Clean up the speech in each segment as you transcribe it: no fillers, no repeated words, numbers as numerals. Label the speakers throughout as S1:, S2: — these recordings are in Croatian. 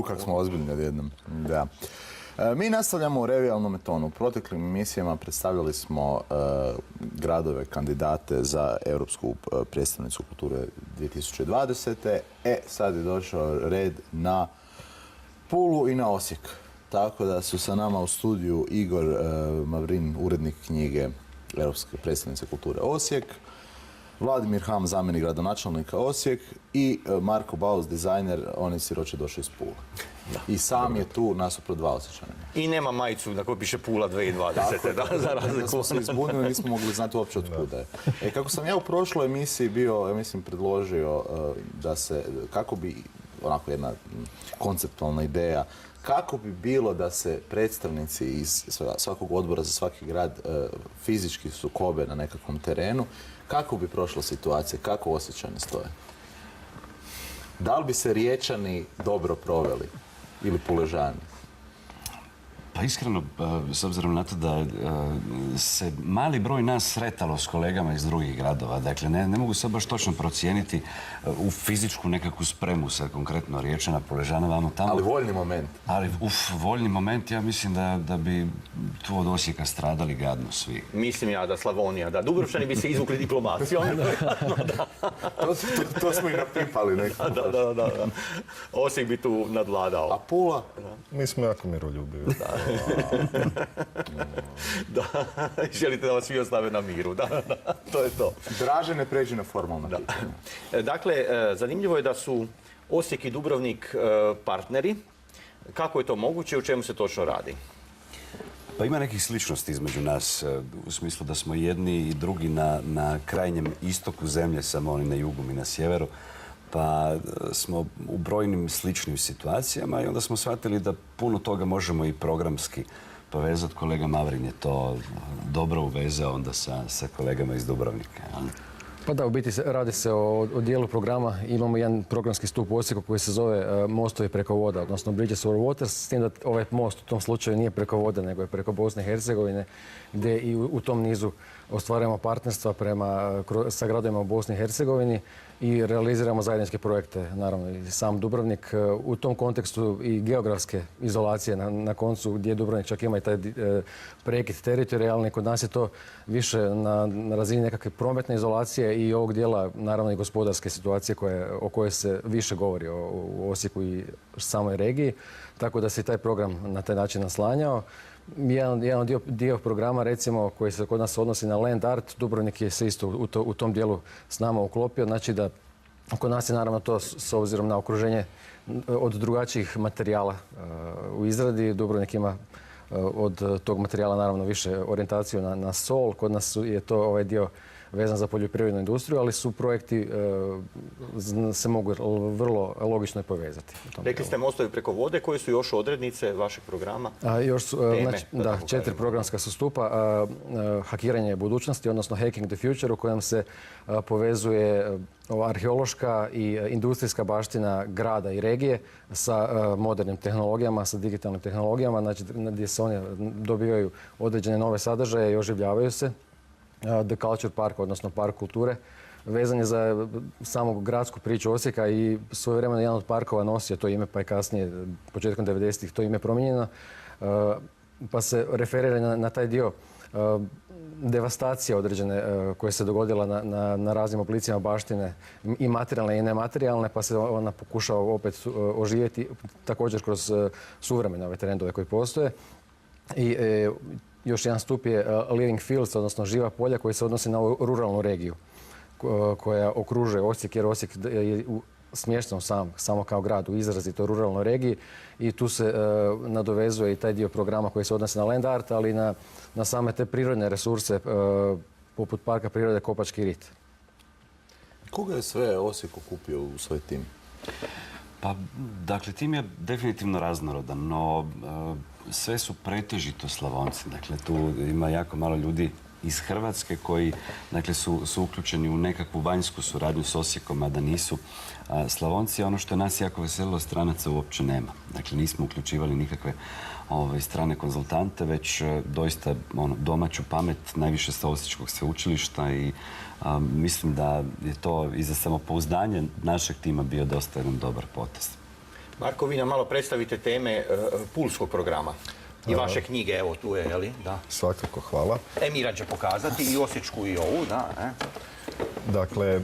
S1: Kako smo ozbiljni odjednom. Da. Mi nastavljamo u revijalnom tonu. U proteklim emisijama predstavljali smo gradove kandidate za Europsku prijestolnicu kulture 2020. Sad je došao red na Pulu i na Osijek. Tako da su sa nama u studiju Igor Mavrin, urednik knjige Europske prijestolnice kulture Osijek, Vladimir Ham, zamjenik gradonačelnika Osijek i Marko Baus, dizajner, on je siroče došao iz Pule. I sam je tu nasuprot dva Osječanima.
S2: I nema majicu na kojoj piše Pula 2020.
S1: Za razliku smo se izbunili, nismo mogli znati uopće od kuda je. Kako sam ja u prošloj emisiji bio, mislim, predložio da se, kako bi, onako jedna konceptualna ideja, kako bi bilo da se predstavnici iz svakog odbora za svaki grad fizički sukobe na nekakvom terenu, kako bi prošla situacija, kako Osječani stoje? Da li bi se Riječani dobro proveli ili Puležani?
S3: Pa iskreno, s obzirom na to da se mali broj nas sretalo s kolegama iz drugih gradova, dakle ne mogu se baš točno procijeniti u fizičku nekakvu spremu sa konkretno Riječana, Puležana, vamo tamo.
S1: Ali voljni moment.
S3: Ali voljni moment, ja mislim da bi tu od Osijeka stradali gadno svi.
S2: Mislim ja da Slavonija, da Dubrovčani bi se izvukli diplomacijom.
S1: To smo i napipali nekako.
S2: Da. Osijek bi tu nadvladao.
S1: A Pula?
S4: Mi smo jako miroljubivi.
S2: Da, želite da vas svi ostave na miru, da, to je to.
S1: Draže ne pređi na formalno pitanje.
S2: Dakle, zanimljivo je da su Osijek i Dubrovnik partneri. Kako je to moguće i u čemu se točno radi?
S3: Pa ima nekih sličnosti između nas, u smislu da smo jedni i drugi na krajnjem istoku zemlje, samo oni na jugu i na sjeveru. Pa smo u brojnim sličnim situacijama i onda smo shvatili da puno toga možemo i programski povezati. Kolega Mavrin je to dobro uvezao onda sa kolegama iz Dubrovnika.
S5: Pa da, u biti radi se o dijelu programa. Imamo jedan programski stup u Osijeku koji se zove Mostovi preko voda, odnosno Bridges over Waters, s tim da ovaj most u tom slučaju nije preko vode, nego je preko Bosne i Hercegovine, gdje i u tom nizu ostvarujemo partnerstva sa gradovima u Bosni i Hercegovini i realiziramo zajedničke projekte, naravno i sam Dubrovnik. U tom kontekstu i geografske izolacije na koncu, gdje Dubrovnik čak ima i taj prekid teritorijalni, kod nas je to više na razini nekakve prometne izolacije i ovog dijela, naravno i gospodarske situacije o kojoj se više govori u Osijeku i samoj regiji, tako da se i taj program na taj način naslanjao. Jedan dio programa, recimo, koji se kod nas odnosi na land art, Dubrovnik je se isto u tom dijelu s nama uklopio. Znači da kod nas je naravno to s obzirom na okruženje od drugačijih materijala u izradi. Dubrovnik ima od tog materijala naravno više orijentaciju na sol. Kod nas je to ovaj dio vezan za poljoprivrednu industriju, ali su projekti se mogu vrlo logično povezati.
S2: Rekli ste mostovi preko vode, koje su još odrednice vašeg programa?
S5: Još su, da, 4 programska su stupa. Hakiranje budućnosti, odnosno Hacking the Future, u kojem se povezuje arheološka i industrijska baština grada i regije sa modernim tehnologijama, sa digitalnim tehnologijama, znači gdje se one dobivaju određene nove sadržaje i oživljavaju se. The Culture Park, odnosno Park kulture, vezan je za samu gradsku priču Osijeka i svojevremeno jedan od parkova nosio to ime, pa je kasnije, početkom 90-ih, to ime promijenjeno, pa se referira na taj dio devastacije određene koje se dogodila na raznim oblicima baštine i materijalne i nematerijalne, pa se ona pokušava opet oživjeti također kroz suvremene ove trendove koji postoje. I još jedan stup je Living Fields, odnosno živa polja, koji se odnosi na ruralnu regiju koja okružuje Osijek, jer Osijek je smješten samo kao grad u izrazito ruralnoj regiji i tu se nadovezuje i taj dio programa koji se odnosi na land art, ali i na same te prirodne resurse poput Parka prirode Kopački rit.
S1: Koga je sve Osijek okupio u svoj tim?
S3: Pa, dakle, tim je definitivno raznorodan, no sve su pretežito Slavonci. Dakle, tu ima jako malo ljudi iz Hrvatske koji, dakle, su uključeni u nekakvu vanjsku suradnju s Osijekom, a da nisu Slavonci. Ono što je nas jako veselilo, stranaca uopće nema. Dakle, nismo uključivali nikakve strane konzultante, već doista domaću pamet, najviše sa Osječkog sveučilišta i mislim da je to i za samopouzdanje našeg tima bio dosta jedan dobar potez.
S2: Marko, vi nam malo predstavite teme pulskog programa. I vaše knjige, evo tu je, jeli? Da.
S4: Svakako, hvala.
S2: Mira će pokazati i osječku i ovu, da.
S4: Dakle,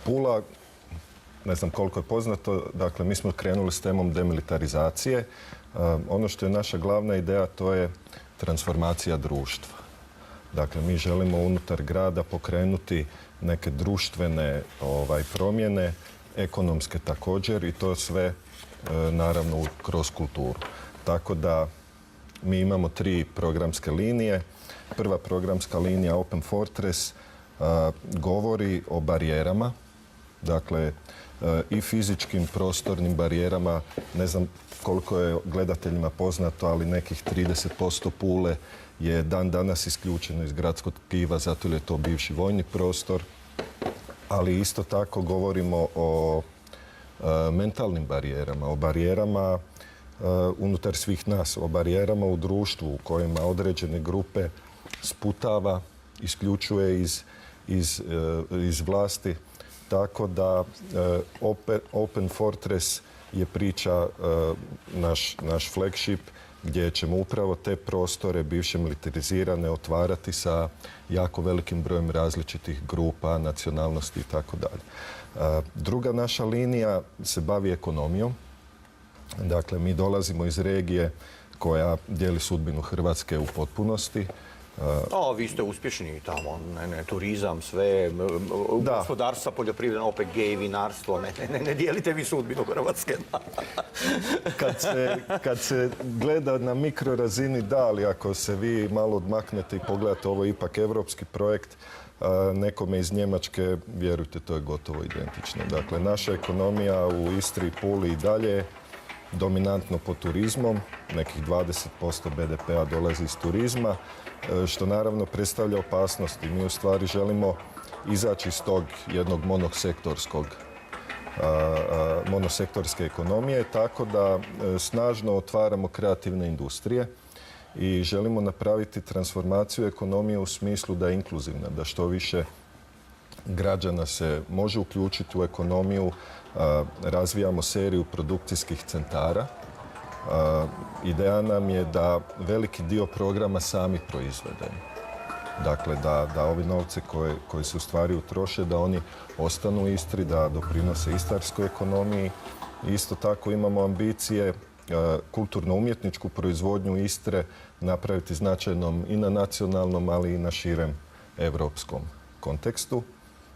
S4: Pula, ne znam koliko je poznato, dakle, mi smo krenuli s temom demilitarizacije. Ono što je naša glavna ideja, to je transformacija društva. Dakle, mi želimo unutar grada pokrenuti neke društvene promjene, ekonomske također i to sve naravno kroz kulturu. Tako da mi imamo 3 programske linije. Prva programska linija Open Fortress govori o barijerama, dakle i fizičkim prostornim barijerama. Ne znam koliko je gledateljima poznato, ali nekih 30% Pule je dan danas isključeno iz gradskog tkiva zato jer je to bivši vojni prostor. Ali isto tako govorimo o mentalnim barijerama, o barijerama unutar svih nas, o barijerama u društvu u kojima određene grupe sputava, isključuje iz vlasti. Tako da Open Fortress je priča naš flagship gdje ćemo upravo te prostore bivše militarizirane otvarati sa jako velikim brojem različitih grupa, nacionalnosti i tako dalje. Druga naša linija se bavi ekonomijom. Dakle, mi dolazimo iz regije koja dijeli sudbinu Hrvatske u potpunosti.
S2: Vi ste uspješni tamo, turizam, sve, gospodarstva, poljoprivredno, OPG, vinarstvo, ne dijelite vi sudbinu Hrvatske.
S4: Kad se gleda na mikrorazini, da, ali ako se vi malo odmaknete i pogledate, ovo je ipak evropski projekt, nekome iz Njemačke, vjerujte, to je gotovo identično. Dakle, naša ekonomija u Istri i Puli i dalje dominantno po turizmom, nekih 20% BDP-a dolazi iz turizma, što naravno predstavlja opasnost i mi u stvari želimo izaći iz tog jednog monosektorske ekonomije, tako da snažno otvaramo kreativne industrije i želimo napraviti transformaciju ekonomije u smislu da je inkluzivna, da što više građana se može uključiti u ekonomiju. Razvijamo seriju produkcijskih centara. Ideja nam je da veliki dio programa sami proizvedemo. Dakle, da ovi novce koji se u stvari utroše, da oni ostanu u Istri, da doprinose istarskoj ekonomiji. Isto tako imamo ambicije kulturno-umjetničku proizvodnju Istre napraviti značajnom i na nacionalnom, ali i na širem europskom kontekstu.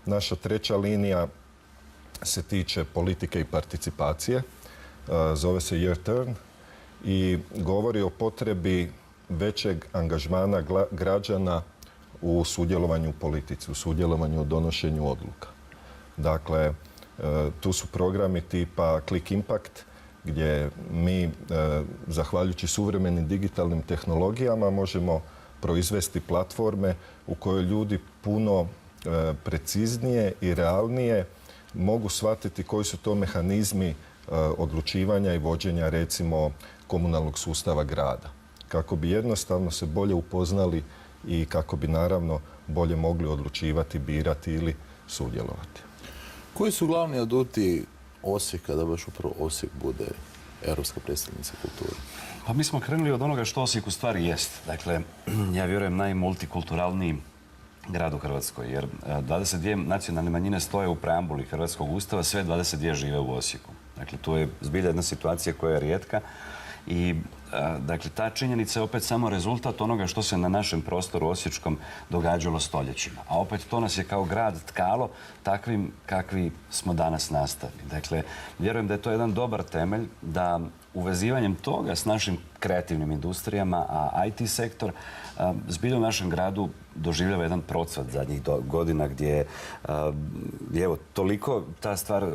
S4: Naša treća linija se tiče politike i participacije. Zove se Your Turn i govori o potrebi većeg angažmana građana u sudjelovanju u politici, u sudjelovanju u donošenju odluka. Dakle, tu su programi tipa Click Impact, gdje mi, zahvaljujući suvremenim digitalnim tehnologijama, možemo proizvesti platforme u kojoj ljudi puno preciznije i realnije mogu shvatiti koji su to mehanizmi odlučivanja i vođenja, recimo, komunalnog sustava grada. Kako bi jednostavno se bolje upoznali i kako bi naravno bolje mogli odlučivati, birati ili sudjelovati.
S1: Koji su glavni aduti Osijeka da baš upravo Osijek bude europska predstavnica kulture?
S3: Pa mi smo krenuli od onoga što Osijek u stvari jest. Dakle, ja vjerujem najmultikulturalniji grad u Hrvatskoj, jer 22 nacionalne manjine stoje u preambuli Hrvatskog ustava, sve 22 žive u Osijeku. Dakle, tu je zbilja jedna situacija koja je rijetka i dakle, ta činjenica je opet samo rezultat onoga što se na našem prostoru osječkom događalo stoljećima. A opet to nas je kao grad tkalo takvim kakvi smo danas nastali. Dakle, vjerujem da je to jedan dobar temelj da uvezivanjem toga s našim kreativnim industrijama, a IT sektor zbilja u našem gradu doživljava jedan procvat zadnjih godina gdje je evo toliko ta stvar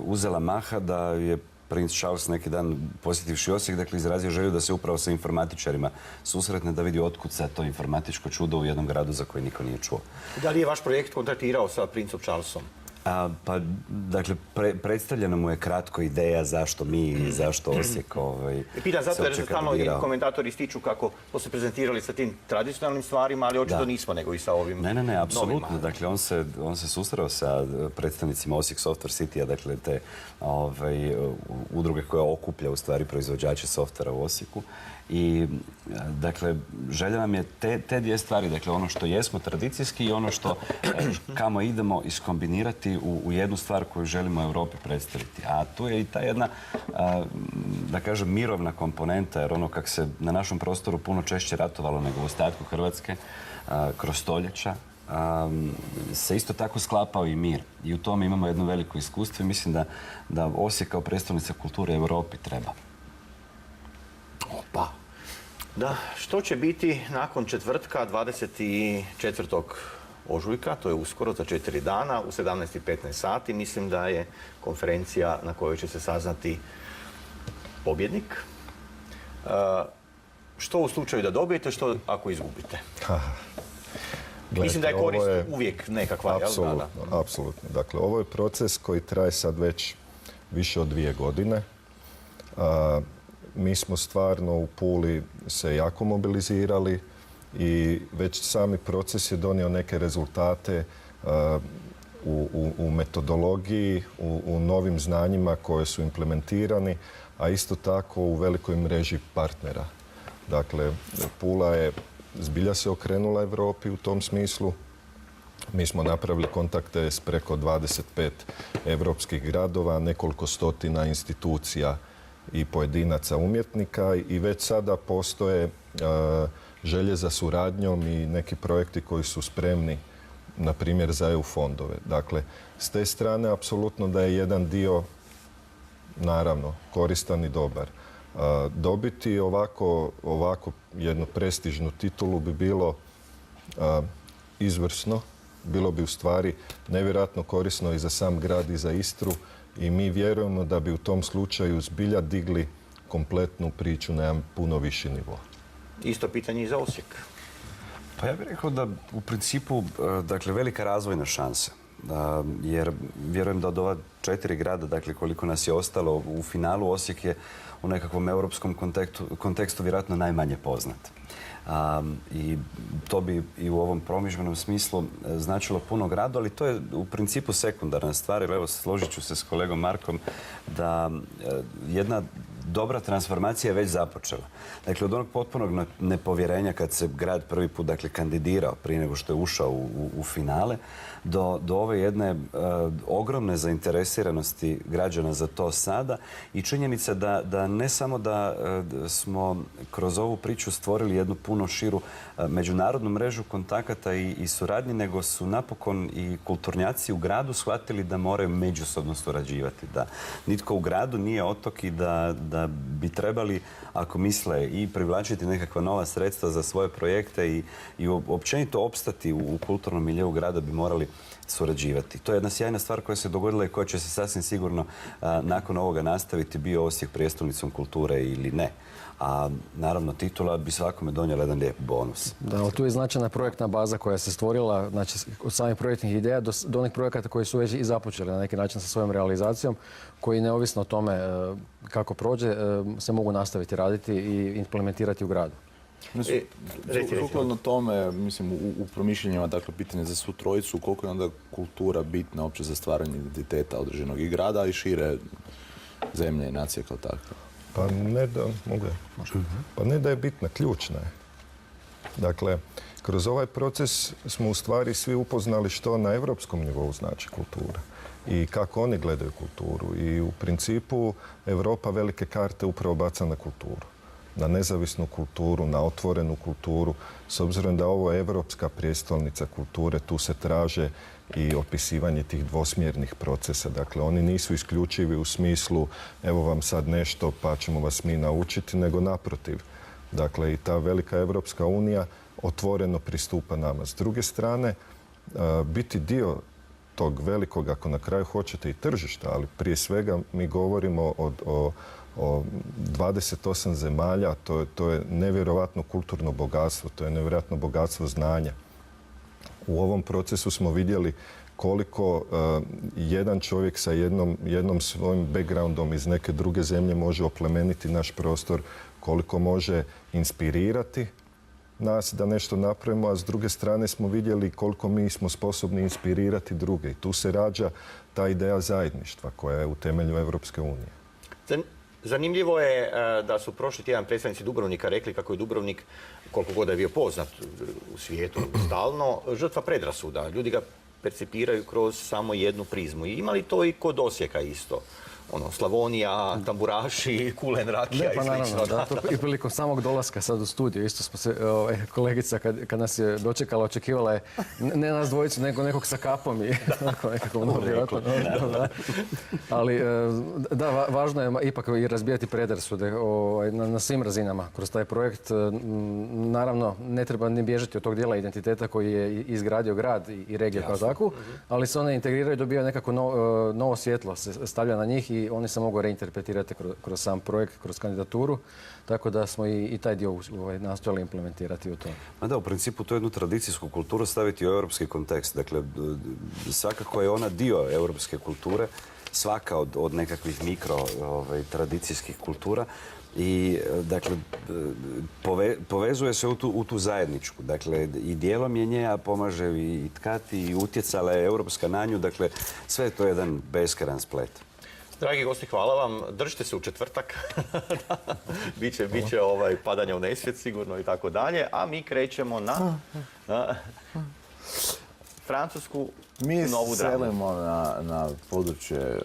S3: uzela maha da je princ Charles neki dan posjetivši Osijek, dakle, izrazio želju da se upravo sa informatičarima susretne, da vidi otkud se to informatičko čudo u jednom gradu za koji niko nije čuo.
S2: Da li je vaš projekt kontaktirao sa princom Charlesom?
S3: Dakle, predstavljena mu je kratko ideja zašto mi i zašto Osijek
S2: Pitam zato jer
S3: se
S2: se stalno i
S3: kandidirao.
S2: komentatori ističu kako smo se prezentirali sa tim tradicionalnim stvarima, ali očito nismo nego i sa ovim
S3: Ne, apsolutno.
S2: novima.
S3: Dakle, on se susreo sa predstavnicima Osijek Software City-a, dakle, te udruge koja okuplja u stvari proizvođače softvera u Osijeku. I, dakle, želja nam je te dvije stvari, dakle, ono što jesmo tradicijski i ono što kamo idemo iskombinirati u jednu stvar koju želimo Europi predstaviti. A tu je i ta jedna, da kažem, mirovna komponenta, jer ono kak se na našem prostoru puno češće ratovalo nego u ostatku Hrvatske, kroz stoljeća, se isto tako sklapao i mir. I u tome imamo jedno veliko iskustvo i mislim da Osijek kao predstavnica kulture Europi treba.
S2: Opa. Da, što će biti nakon četvrtka 24. ožujka, to je uskoro za 4 dana, u 17:15 sati. Mislim da je konferencija na kojoj će se saznati pobjednik. Što u slučaju da dobijete, što ako izgubite? Mislim da je korist uvijek nekakva, jel?
S4: Apsolutno. Dakle, ovo je proces koji traje sad već više od 2 godine. Mi smo stvarno u Puli se jako mobilizirali i već sami proces je donio neke rezultate u metodologiji, u novim znanjima koje su implementirani, a isto tako u velikoj mreži partnera. Dakle, Pula je zbilja se okrenula Europi u tom smislu. Mi smo napravili kontakte s preko 25 europskih gradova, nekoliko stotina institucija i pojedinaca umjetnika i već sada postoje želje za suradnjom i neki projekti koji su spremni, na primjer, za EU fondove. Dakle, s te strane, apsolutno da je jedan dio, naravno, koristan i dobar. Dobiti ovako jednu prestižnu titulu bi bilo izvrsno. Bilo bi u stvari nevjerojatno korisno i za sam grad i za Istru i mi vjerujemo da bi u tom slučaju zbilja digli kompletnu priču na jedan puno viši nivo.
S2: Isto pitanje i za Osijek.
S3: Pa ja bih rekao da u principu, dakle, velika razvojna šansa. Jer vjerujem da od ova 4 grada, dakle, koliko nas je ostalo u finalu, Osijek je u nekakvom europskom kontekstu vjerojatno najmanje poznat. I to bi i u ovom promidžbenom smislu značilo puno gradu, ali to je u principu sekundarna stvar. Evo, složit ću se s kolegom Markom da jedna dobra transformacija je već započela. Dakle, od onog potpunog nepovjerenja kad se grad prvi put, dakle, kandidirao prije nego što je ušao u finale, do ove jedne ogromne zainteresiranosti građana za to sada i činjenica da ne samo da smo kroz ovu priču stvorili jednu puno širu međunarodnu mrežu kontakata i suradnje, nego su napokon i kulturnjaci u gradu shvatili da moraju međusobno surađivati. Da nitko u gradu nije otok i da bi trebali, ako misle, i privlačiti nekakva nova sredstva za svoje projekte i općenito opstati u kulturnom miljeu grada, bi morali surađivati. To je jedna sjajna stvar koja se dogodila i koja će se sasvim sigurno nakon ovoga nastaviti, bio Osijek prijestolnicom kulture ili ne. A naravno titula bi svakome donijela jedan lijep bonus.
S5: Da, tu je značajna projektna baza koja se stvorila, znači od samih projektnih ideja do onih projekata koji su već i započeli na neki način sa svojom realizacijom, koji neovisno o tome kako prođe, se mogu nastaviti raditi i implementirati u gradu.
S1: Sukladno tome, mislim, u promišljenjima, dakle, pitanje za svu trojicu, koliko je onda kultura bitna uopće za stvaranje identiteta određenog i grada i šire zemlje i nacije kao takve?
S4: Pa ne da je bitna, ključna je. Dakle, kroz ovaj proces smo u stvari svi upoznali što na europskom nivou znači kultura i kako oni gledaju kulturu. I u principu Europa velike karte upravo baca na kulturu, na nezavisnu kulturu, na otvorenu kulturu. S obzirom da ovo je europska prijestolnica kulture, tu se traže i opisivanje tih dvosmjernih procesa. Dakle, oni nisu isključivi u smislu evo vam sad nešto pa ćemo vas mi naučiti, nego naprotiv. Dakle, i ta velika Evropska unija otvoreno pristupa nama. S druge strane, biti dio tog velikog, ako na kraju hoćete, i tržišta, ali prije svega mi govorimo o 28 zemalja, to je nevjerojatno kulturno bogatstvo, to je nevjerojatno bogatstvo znanja. U ovom procesu smo vidjeli koliko jedan čovjek sa jednom svojim backgroundom iz neke druge zemlje može oplemeniti naš prostor, koliko može inspirirati nas da nešto napravimo, a s druge strane smo vidjeli koliko mi smo sposobni inspirirati druge. I tu se rađa ta ideja zajedništva koja je u temelju Europske unije.
S2: Zanimljivo je da su prošli tjedan predstavnici Dubrovnika rekli kako je Dubrovnik, koliko god je bio poznat u svijetu stalno, žrtva predrasuda. Ljudi ga percipiraju kroz samo jednu prizmu. I ima li to i kod Osijeka isto? Slavonija, tamburaši, kulen, rakija i slično.
S5: Da, i prilikom samog dolaska sad u studiju, isto smo se, kolegica kad nas je dočekala, očekivala je ne nas dvojicu, nego nekog sa kapom i nekako vjerojatno. Ali da, važno je ipak i razbijati predrasude na svim razinama kroz taj projekt. Naravno, ne treba ni bježati od tog dijela identiteta koji je izgradio grad i regija kao takvu, ali se one integriraju i dobijaju nekako novo svjetlo, se stavlja na njih i oni se mogu reinterpretirati kroz sam projekt, kroz kandidaturu, tako da smo i taj dio nastojali implementirati u to.
S3: Ma da, u principu to je jednu tradicijsku kulturu staviti u europski kontekst. Dakle, svakako je ona dio europske kulture, svaka od nekakvih mikro tradicijskih kultura. I, dakle, povezuje se u tu zajedničku. Dakle, i dijelom je nje, a pomaže i tkati, i utjecala je europska na nju. Dakle, sve je to jedan beskaran splet.
S2: Dragi gosti, hvala vam. Držite se u četvrtak. Biće padanja u nesvijest sigurno i tako dalje. A mi krećemo na Francusku,
S1: Mi
S2: novu dramu.
S1: selimo na područje